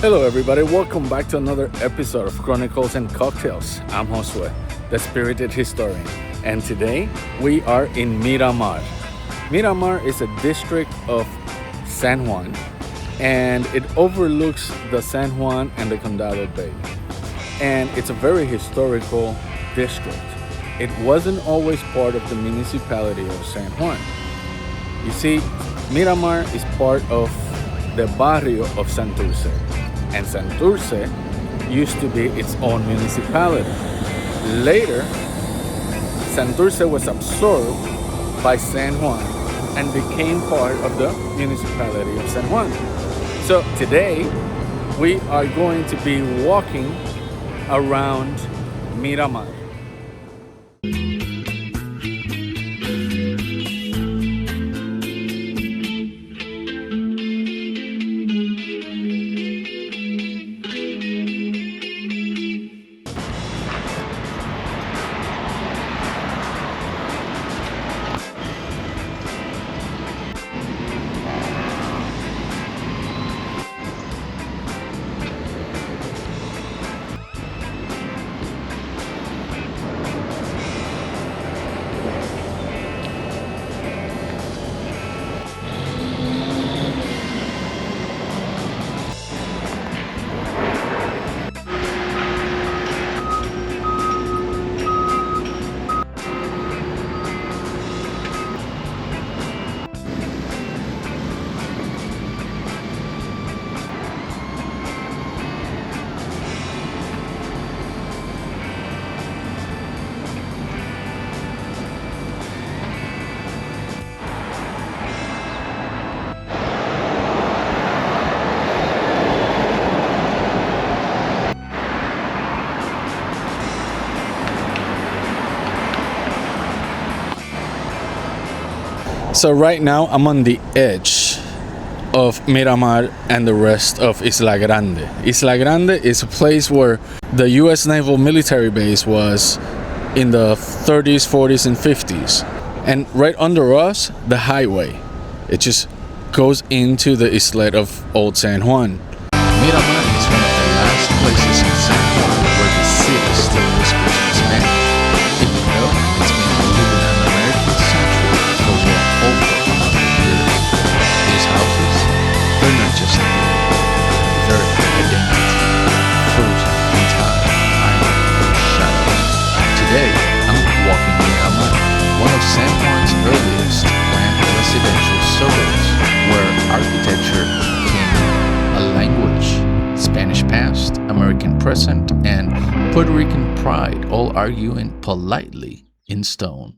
Hello, everybody. Welcome back to another episode of Chronicles and Cocktails. I'm Josue, the spirited historian, and today we are in Miramar. Miramar is a district of San Juan, and it overlooks the San Juan and the Condado Bay. And it's a very historical district. It wasn't always part of the municipality of San Juan. You see, Miramar is part of the barrio of Santurce, and Santurce used to be its own municipality. Later, Santurce was absorbed by San Juan and became part of the municipality of San Juan. So today, we are going to be walking around Miramar. So right now I'm on the edge of Miramar and the rest of Isla Grande. Isla Grande is a place where the US Naval Military Base was in the 30s, 40s, and 50s. And right under us, the highway. It just goes into the islet of Old San Juan. Miramar is one of the last places in San Juan where the city still whispers in Spanish, even though it's been living an American century for well over 100 years. These houses, they're not just they're identity, frozen in time, island and shadows. Today, I'm walking Miramar, one of San Juan's earliest planned residential suburbs, where architecture became a language, Spanish past, American present, and Puerto Rican pride all arguing politely in stone.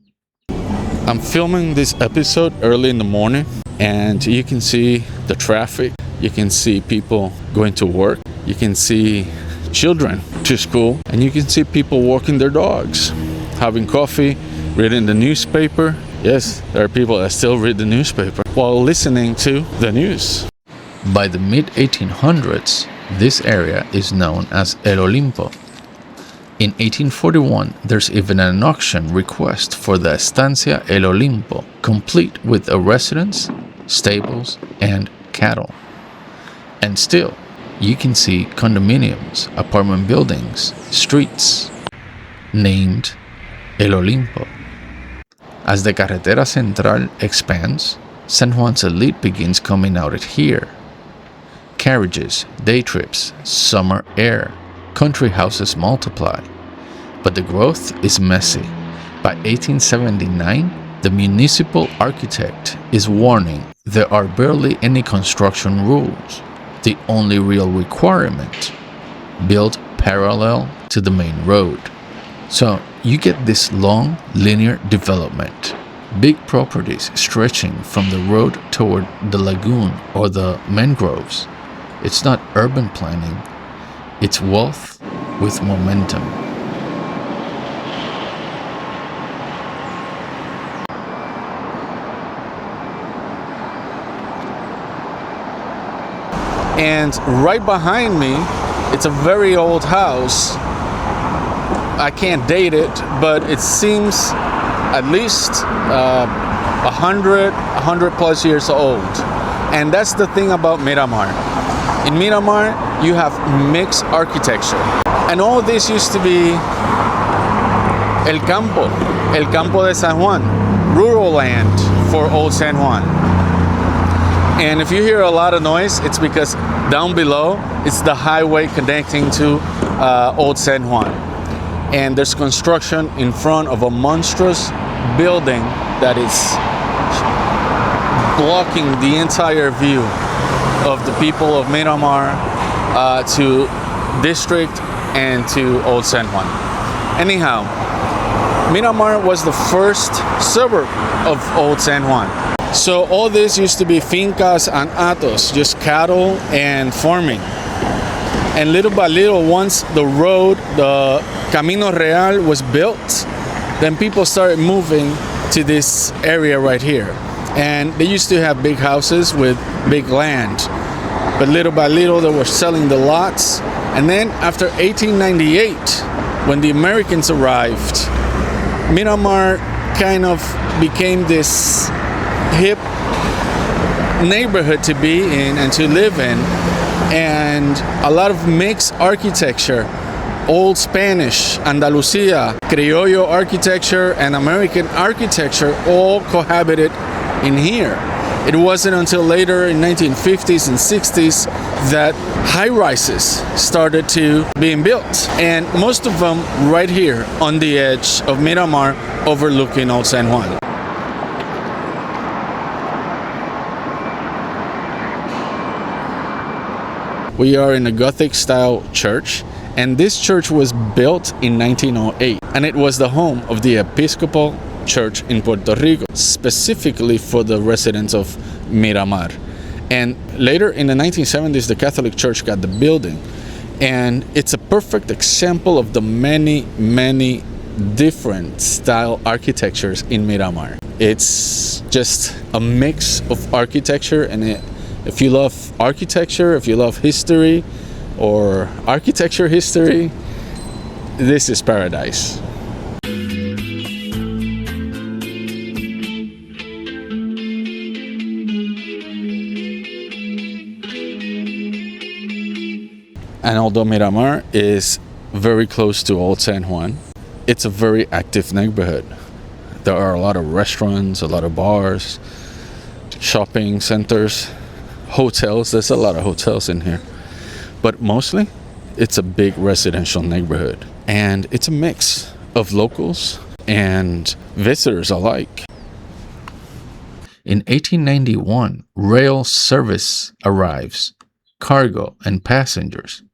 I'm filming this episode early in the morning, and you can see the traffic. You can see people going to work. You can see children to school, and you can see people walking their dogs, having coffee, reading the newspaper. Yes, there are people that still read the newspaper while listening to the news. By the mid-1800s, this area is known as El Olimpo. In 1841, there's even an auction request for the Estancia El Olimpo, complete with a residence, stables, and cattle. And still, you can see condominiums, apartment buildings, streets, named El Olimpo. As the Carretera Central expands, San Juan's elite begins coming out at here. Carriages, day trips, summer air, country houses multiply. But the growth is messy. By 1879, the municipal architect is warning there are barely any construction rules. The only real requirement, build parallel to the main road. So you get this long, linear development. Big properties stretching from the road toward the lagoon or the mangroves. It's not urban planning, it's wealth with momentum. And right behind me, it's a very old house. I can't date it, but it seems at least 100 plus years old. And that's the thing about Miramar. In Miramar, you have mixed architecture. And all this used to be El Campo de San Juan, rural land for old San Juan. And if you hear a lot of noise, it's because down below, it's the highway connecting to old San Juan. And there's construction in front of a monstrous building that is blocking the entire view of the people of Miramar to district and to old San Juan. Anyhow, Miramar was the first suburb of old San Juan. So all this used to be fincas and hatos, just cattle and farming. And little by little, once the road, the Camino Real was built, then people started moving to this area right here. And they used to have big houses with big land. But little by little, they were selling the lots. And then after 1898, when the Americans arrived, Miramar kind of became this hip neighborhood to be in and to live in. And a lot of mixed architecture, Old Spanish, Andalusia, Criollo architecture, and American architecture all cohabited in here. It wasn't until later in 1950s and 60s that high-rises started to being built. And most of them right here on the edge of Miramar overlooking Old San Juan. We are in a Gothic style church, and this church was built in 1908, and it was the home of the Episcopal Church in Puerto Rico, specifically for the residents of Miramar. And later in the 1970s, the Catholic Church got the building, and it's a perfect example of the many different style architectures in Miramar. It's just a mix of architecture, and if you love architecture, if you love history or architecture history, this is paradise. And although Miramar is very close to Old San Juan, it's a very active neighborhood. There are a lot of restaurants, a lot of bars, shopping centers, hotels. There's a lot of hotels in here. But mostly, it's a big residential neighborhood. And it's a mix of locals and visitors alike. In 1891, rail service arrives, cargo and passengers,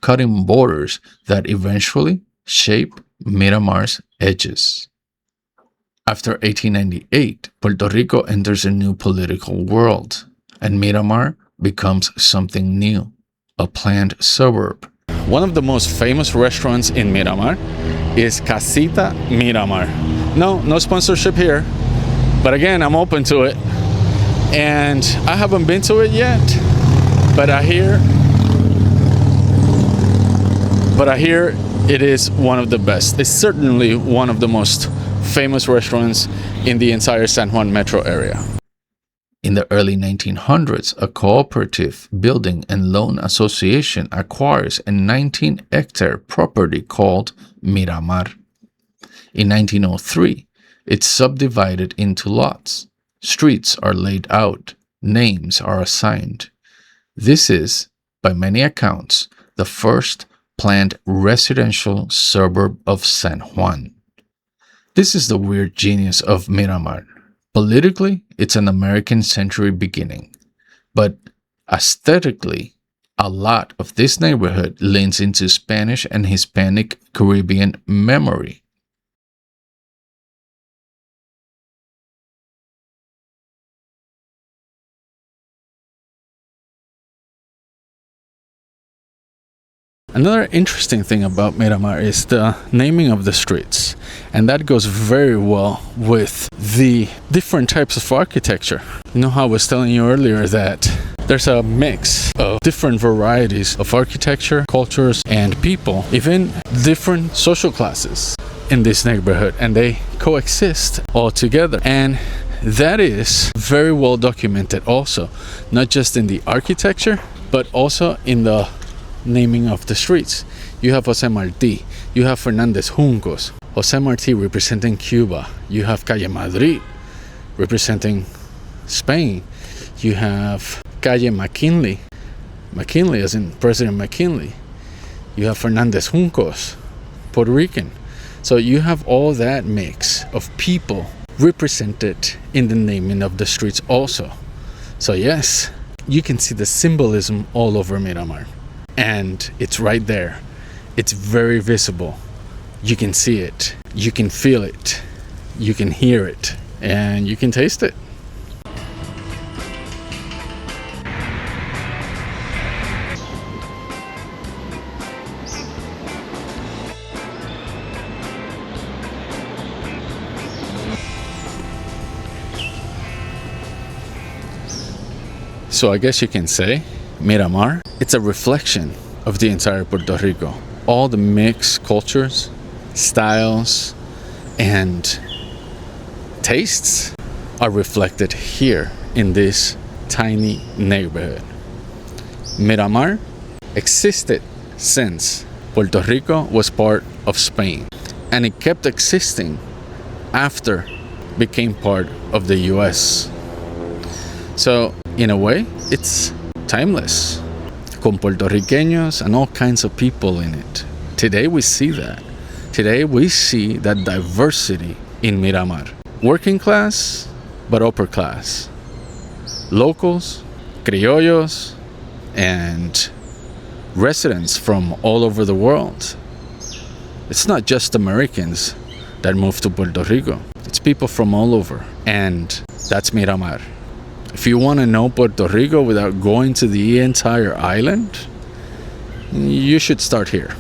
cutting borders that eventually shape Miramar's edges. After 1898, Puerto Rico enters a new political world, and Miramar becomes something new, a planned suburb. One of the most famous restaurants in Miramar is Casita Miramar. No sponsorship here, but again, I'm open to it. And I haven't been to it yet, but I hear it is one of the best. It's certainly one of the most famous restaurants in the entire San Juan metro area. In the early 1900s, a cooperative building and loan association acquires a 19-hectare property called Miramar. In 1903, it's subdivided into lots. Streets are laid out. Names are assigned. This is, by many accounts, the first planned residential suburb of San Juan. This is the weird genius of Miramar. Politically, it's an American century beginning, but aesthetically, a lot of this neighborhood leans into Spanish and Hispanic Caribbean memory. Another interesting thing about Miramar is the naming of the streets, and that goes very well with the different types of architecture. You know how I was telling you earlier that there's a mix of different varieties of architecture, cultures, and people, even different social classes in this neighborhood, and they coexist all together. And that is very well documented also, not just in the architecture, but also in the naming of the streets. You have Jose Marti, you have Fernandez Juncos, Jose Marti representing Cuba, you have Calle Madrid representing Spain, you have Calle McKinley, McKinley as in President McKinley, you have Fernandez Juncos, Puerto Rican. So you have all that mix of people represented in the naming of the streets also. So yes, you can see the symbolism all over Miramar. And it's right there. It's very visible. You can see it, you can feel it, you can hear it, and you can taste it. So I guess you can say Miramar, it's a reflection of the entire Puerto Rico. All the mixed cultures, styles, and tastes are reflected here in this tiny neighborhood. Miramar existed since Puerto Rico was part of Spain, and it kept existing after it became part of the US. So in a way, it's timeless, con Puertorriqueños and all kinds of people in it. Today we see that. Today we see that diversity in Miramar. Working class, but upper class. Locals, criollos, and residents from all over the world. It's not just Americans that move to Puerto Rico. It's people from all over. And that's Miramar. If you want to know Puerto Rico without going to the entire island, you should start here.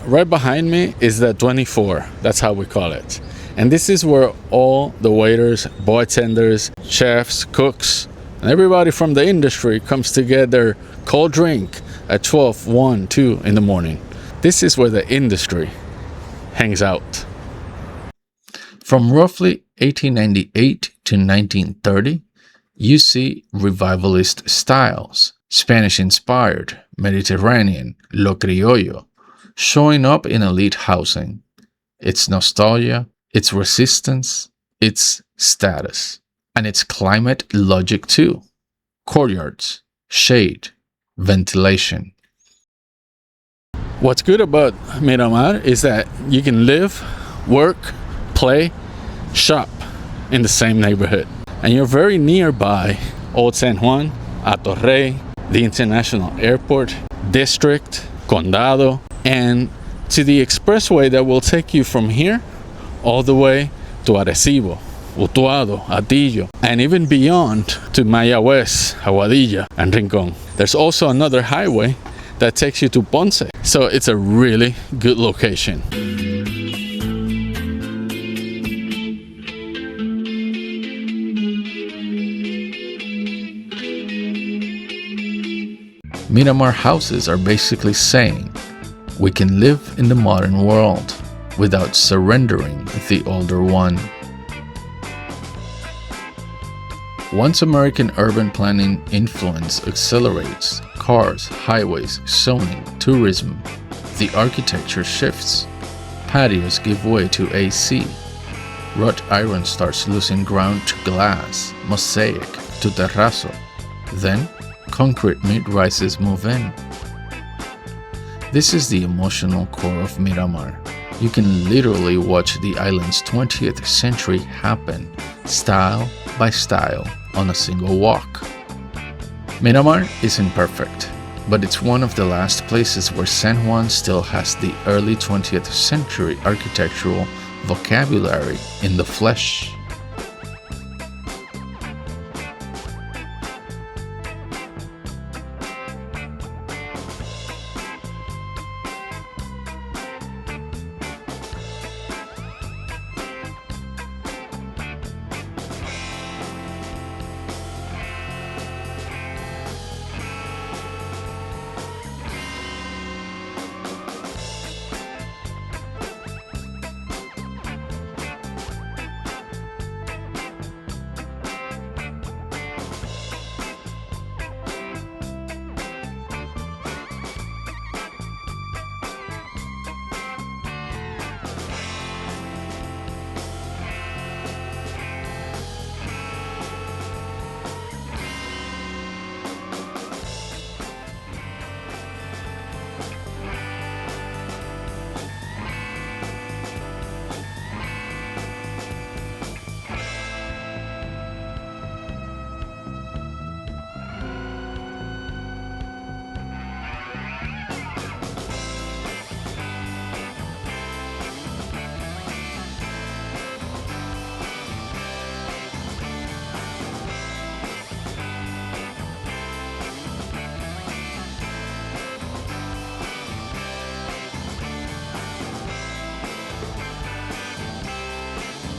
Right behind me is the 24. That's how we call it. And this is where all the waiters, bartenders, chefs, cooks, and everybody from the industry comes to get their cold drink at 12, 1, 2 in the morning. This is where the industry hangs out. From roughly 1898 to 1930, you see revivalist styles, Spanish-inspired, Mediterranean, lo criollo, showing up in elite housing. It's nostalgia, it's resistance, it's status. And it's climate logic too. Courtyards, shade, ventilation. What's good about Miramar is that you can live, work, play, shop in the same neighborhood. And you're very nearby Old San Juan, Atorrey, the International Airport, District, Condado, and to the expressway that will take you from here all the way to Arecibo, Utuado, Atillo, and even beyond to Mayagüez, Aguadilla, and Rincon. There's also another highway that takes you to Ponce, so it's a really good location. Miramar houses are basically saying, we can live in the modern world without surrendering the older one. Once American urban planning influence accelerates, cars, highways, zoning, tourism, the architecture shifts. Patios give way to AC. Wrought iron starts losing ground to glass, mosaic to terrazzo. Then, concrete mid-rises move in. This is the emotional core of Miramar. You can literally watch the island's 20th century happen, style by style, on a single walk. Miramar isn't perfect, but it's one of the last places where San Juan still has the early 20th century architectural vocabulary in the flesh.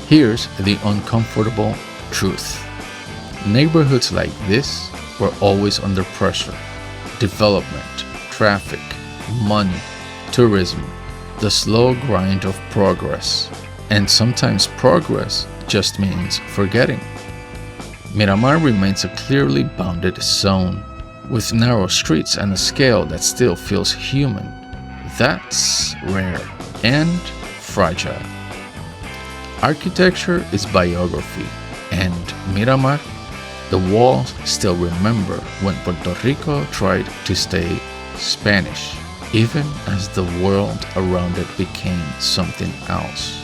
Here's the uncomfortable truth. Neighborhoods like this were always under pressure. Development, traffic, money, tourism, the slow grind of progress. And sometimes progress just means forgetting. Miramar remains a clearly bounded zone, with narrow streets and a scale that still feels human. That's rare and fragile. Architecture is biography, and Miramar, the walls still remember when Puerto Rico tried to stay Spanish, even as the world around it became something else.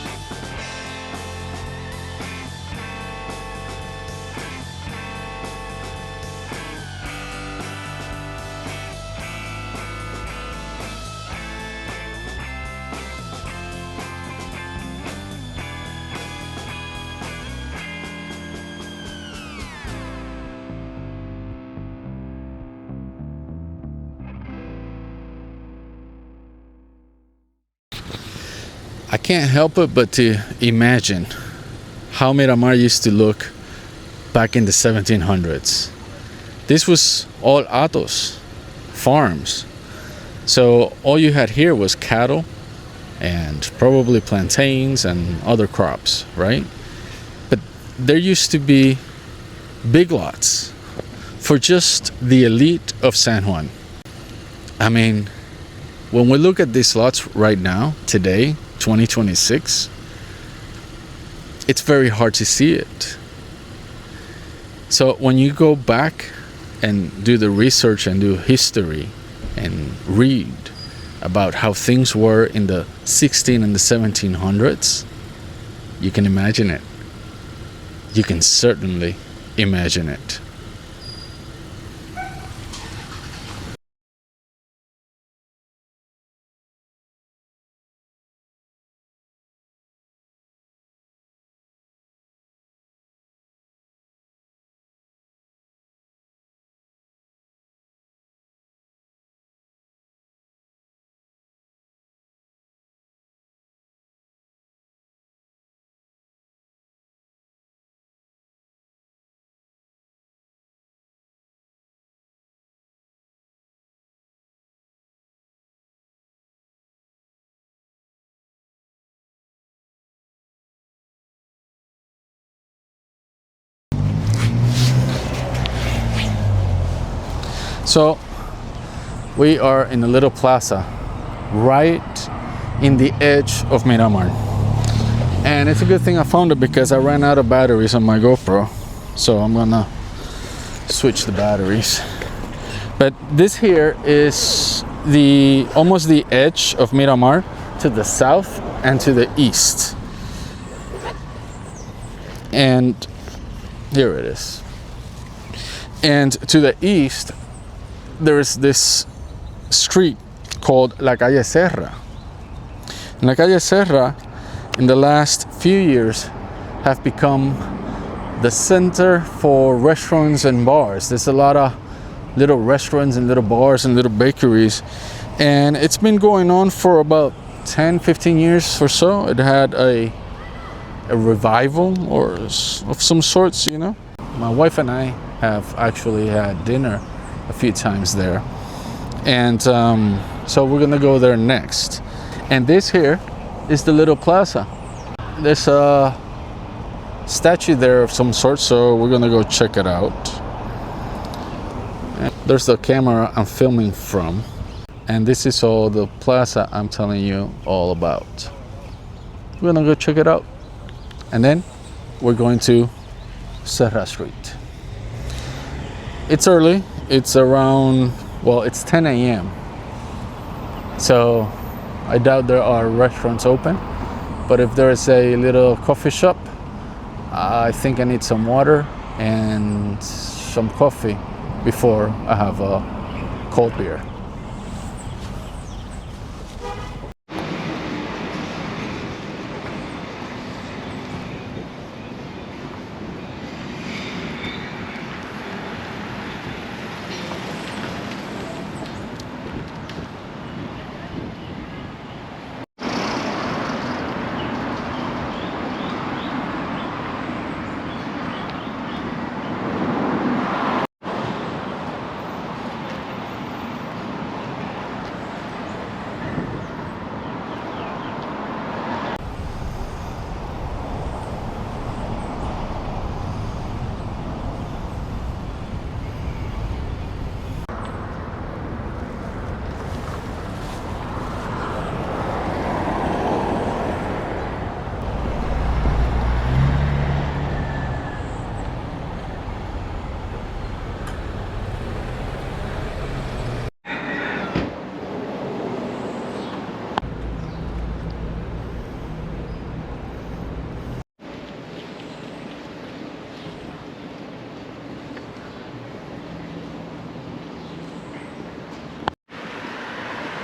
I can't help it but to imagine how Miramar used to look back in the 1700s. This was all hatos, farms. So all you had here was cattle and probably plantains and other crops, right? But there used to be big lots for just the elite of San Juan. I mean, when we look at these lots right now, today, 2026, it's very hard to see it. So when you go back and do the research and do history and read about how things were in the 16 and the 1700s, you can imagine it. You can certainly imagine it. So we are in a little plaza right in the edge of Miramar. And it's a good thing I found it because I ran out of batteries on my GoPro. So I'm gonna switch the batteries. But this here is almost the edge of Miramar to the south and to the east. And here it is. And to the east, there's this street called La Calle Serra. And La Calle Serra, in the last few years, have become the center for restaurants and bars. There's a lot of little restaurants and little bars and little bakeries. And it's been going on for about 10, 15 years or so. It had a revival of some sorts, you know. My wife and I have actually had dinner a few times there. And so we're gonna go there next. And this here is the little plaza. There's a statue there of some sort, so we're gonna go check it out. And there's the camera I'm filming from. And this is all the plaza I'm telling you all about. We're gonna go check it out. And then we're going to Serra Street. It's early. It's around, well, it's 10 a.m. So I doubt there are restaurants open. But if there is a little coffee shop, I think I need some water and some coffee before I have a cold beer.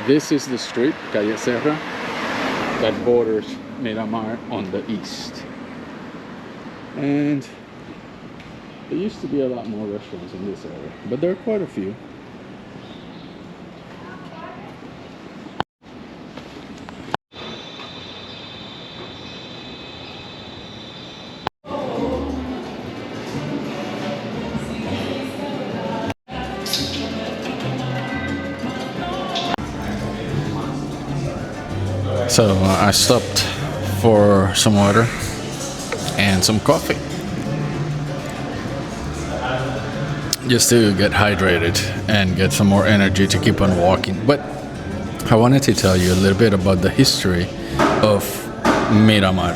This is the street, Calle Serra, that borders Miramar on the east. And there used to be a lot more restaurants in this area, but there are quite a few. So I stopped for some water and some coffee, just to get hydrated and get some more energy to keep on walking. But I wanted to tell you a little bit about the history of Miramar.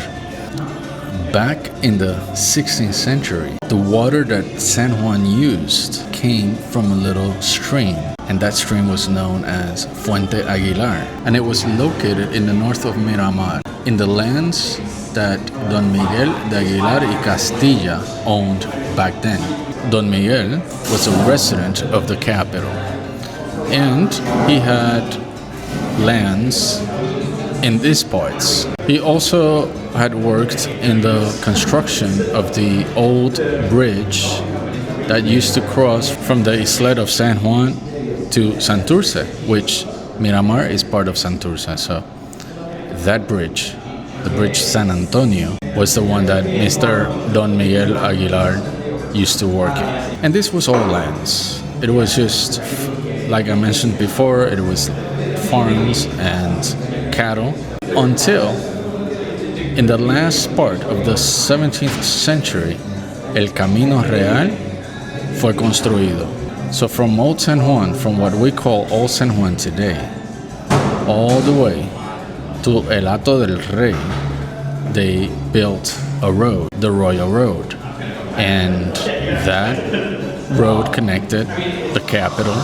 Back in the 16th century, the water that San Juan used came from a little stream, and that stream was known as Fuente Aguilar, and it was located in the north of Miramar, in the lands that Don Miguel de Aguilar y Castilla owned back then. Don Miguel was a resident of the capital, and he had lands in these parts. He also had worked in the construction of the old bridge that used to cross from the islet of San Juan to Santurce, which Miramar is part of Santurce. So that bridge, the bridge San Antonio, was the one that Mr. Don Miguel Aguilar used to work in. And this was all lands. It was just, like I mentioned before, it was farms and cattle, until in the last part of the 17th century, El Camino Real fue construido. So from Old San Juan, from what we call Old San Juan today, all the way to El Hato del Rey, they built a road, the Royal Road. And that road connected the capital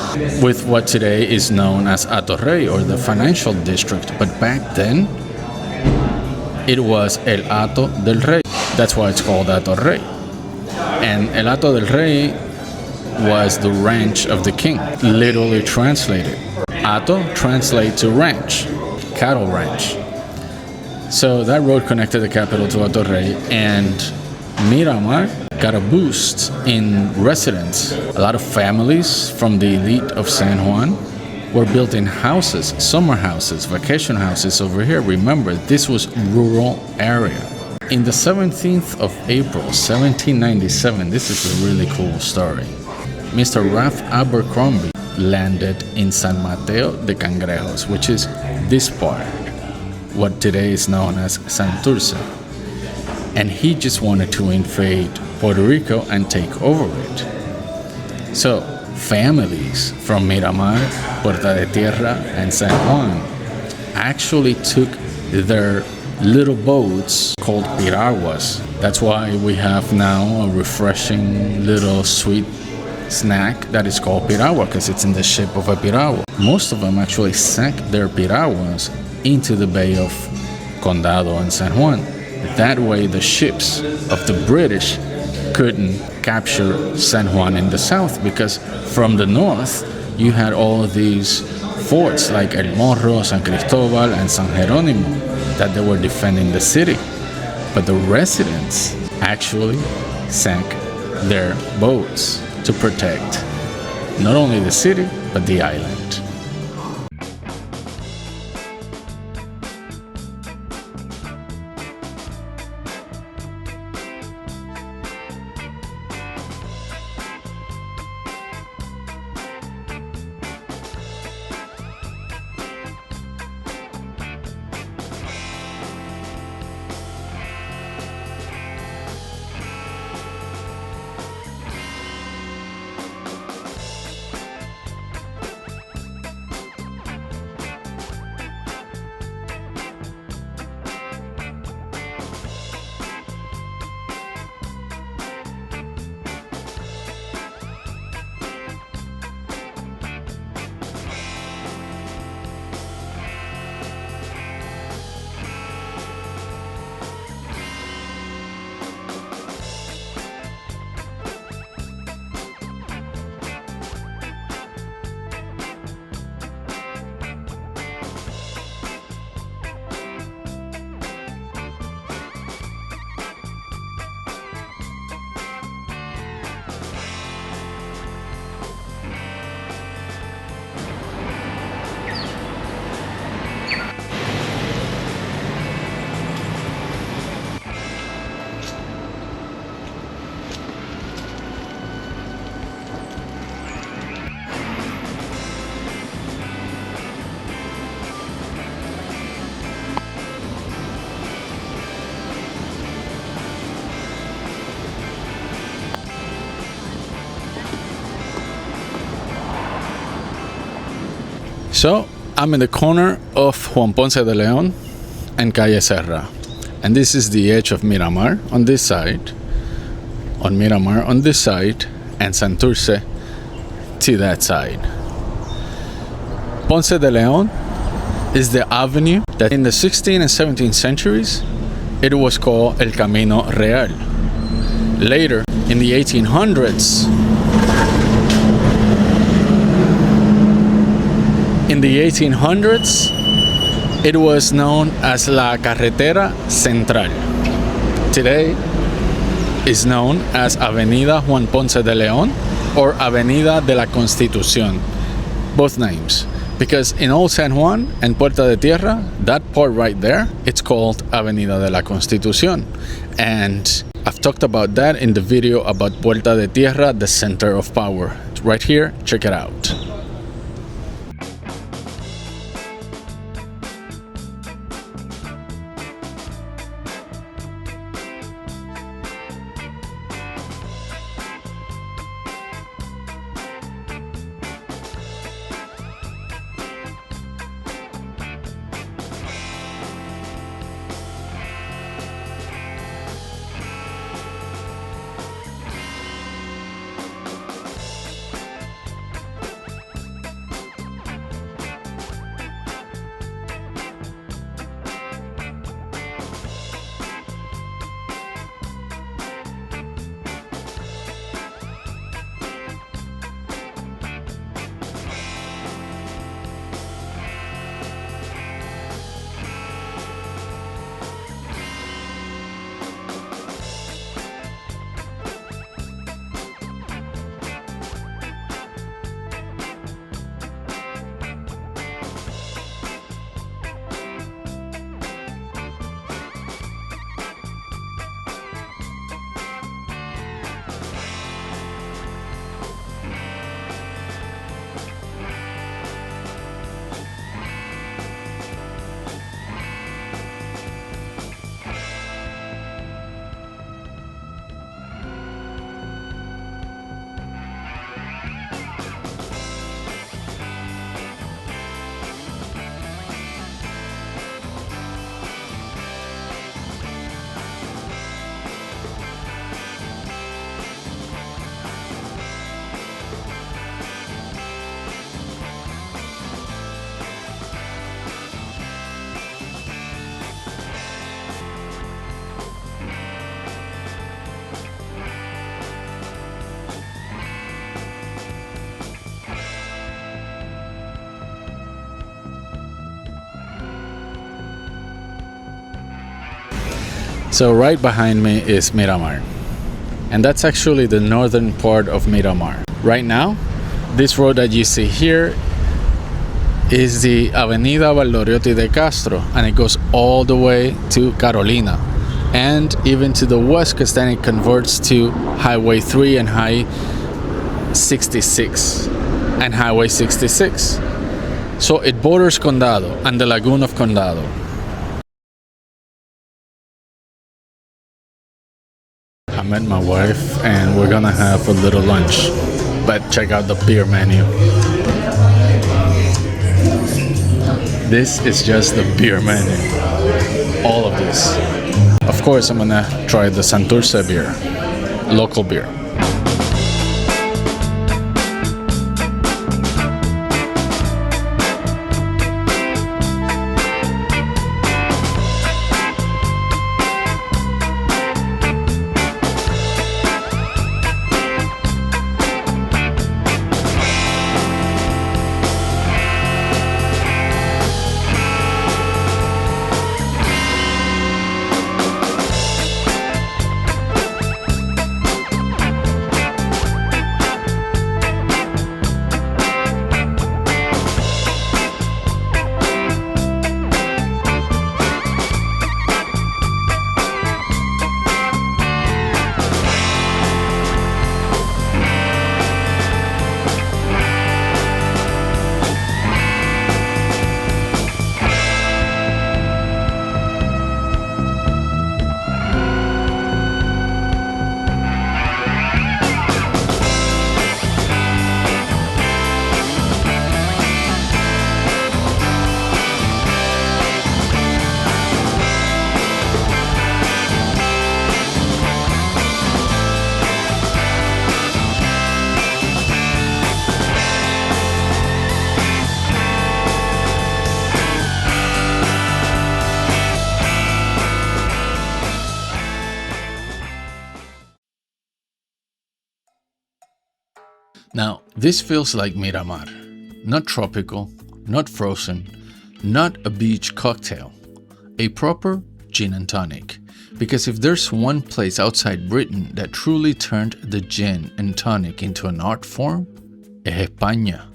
with what today is known as Hato Rey, or the financial district. But back then, it was El Hato del Rey. That's why it's called Hato Rey. And El Hato del Rey was the ranch of the king, literally translated. Hato translates to ranch, cattle ranch. So that road connected the capital to Hato Rey, and Miramar got a boost in residents. A lot of families from the elite of San Juan were building houses, summer houses, vacation houses over here. Remember, this was rural area. In the 17th of April, 1797, this is a really cool story. Mr. Ralph Abercrombie landed in San Mateo de Cangrejos, which is this part, what today is known as Santurce. And he just wanted to invade Puerto Rico and take over it. So families from Miramar, Puerta de Tierra, and San Juan actually took their little boats called piraguas. That's why we have now a refreshing little sweet snack that is called piragua, because it's in the shape of a piragua. Most of them actually sank their piraguas into the Bay of Condado and San Juan. That way the ships of the British couldn't capture San Juan in the south, because from the north you had all of these forts like El Morro, San Cristobal, and San Jerónimo that they were defending the city. But the residents actually sank their boats to protect not only the city but the island. So I'm in the corner of Juan Ponce de Leon and Calle Serra. And this is the edge of Miramar on this side, on Miramar on this side, and Santurce to that side. Ponce de Leon is the avenue that in the 16th and 17th centuries, it was called El Camino Real. Later, in the 1800s, it was known as La Carretera Central. Today is known as Avenida Juan Ponce de Leon or Avenida de la Constitución, both names. Because in Old San Juan and Puerta de Tierra, that part right there, it's called Avenida de la Constitución. And I've talked about that in the video about Puerta de Tierra, the center of power. Right here, check it out. So right behind me is Miramar, and that's actually the northern part of Miramar. Right now, this road that you see here is the Avenida Valdoriotti de Castro, and it goes all the way to Carolina and even to the west, because then it converts to Highway 3 and Highway 66. So it borders Condado and the Lagoon of Condado. I met my wife and we're gonna have a little lunch, but check out the beer menu. This is just the beer menu, all of this. Of course, I'm gonna try the Santurce beer, local beer. Now, this feels like Miramar. Not tropical, not frozen, not a beach cocktail. A proper gin and tonic. Because if there's one place outside Britain that truly turned the gin and tonic into an art form, es España.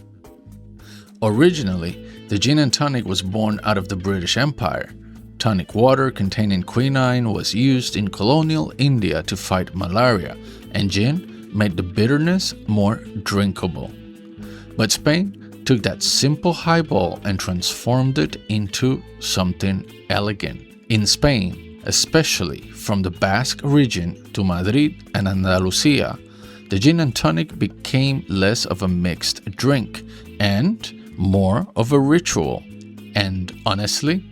Originally, the gin and tonic was born out of the British Empire. Tonic water containing quinine was used in colonial India to fight malaria, and gin made the bitterness more drinkable. But Spain took that simple highball and transformed it into something elegant. In Spain, especially from the Basque region to Madrid and Andalusia, the gin and tonic became less of a mixed drink and more of a ritual. And honestly,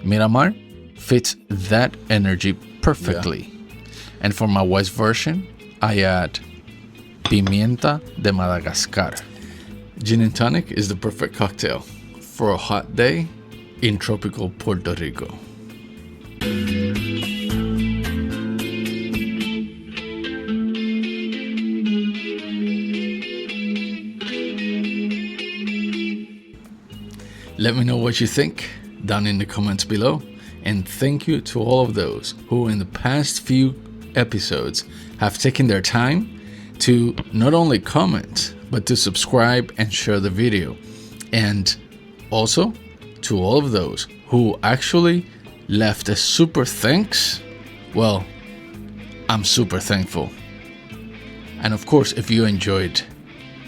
Miramar fits that energy perfectly. Yeah. And for my wife's version, I add pimienta de Madagascar. Gin and tonic is the perfect cocktail for a hot day in tropical Puerto Rico. Let me know what you think down in the comments below, and thank you to all of those who in the past few episodes have taken their time to not only comment but to subscribe and share the video, and also to all of those who actually left a super thanks. Well, I'm super thankful. And of course, if you enjoyed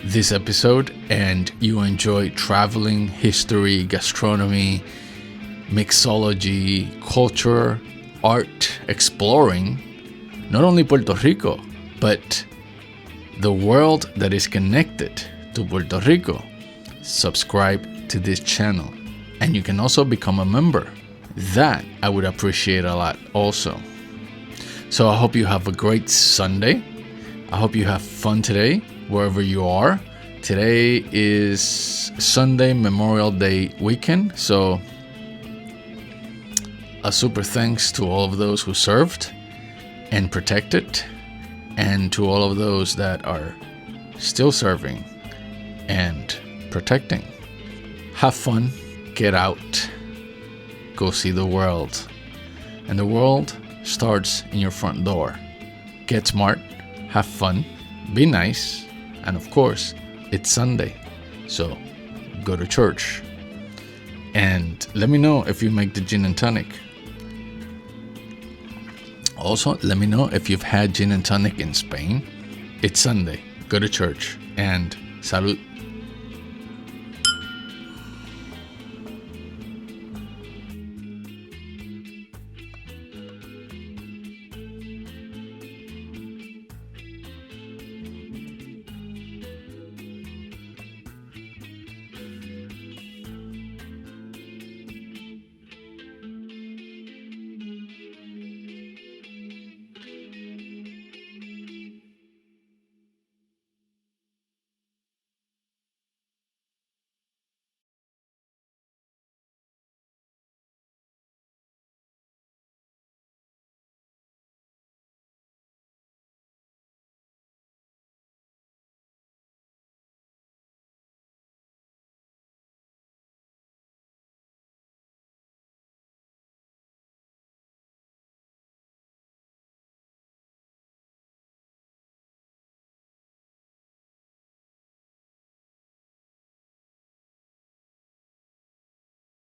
this episode and you enjoy traveling, history, gastronomy, mixology, culture, art, exploring not only Puerto Rico, but the world that is connected to Puerto Rico, subscribe to this channel. And you can also become a member. That I would appreciate a lot also. So I hope you have a great Sunday. I hope you have fun today, wherever you are. Today is Sunday, Memorial Day weekend. So a super thanks to all of those who served and protected, and to all of those that are still serving and protecting. Have fun, get out, go see the world. And the world starts in your front door. Get smart, have fun, be nice, and of course, it's Sunday, so go to church. And let me know if you make the gin and tonic. Also, let me know if you've had gin and tonic in Spain. It's Sunday, go to church, and salud.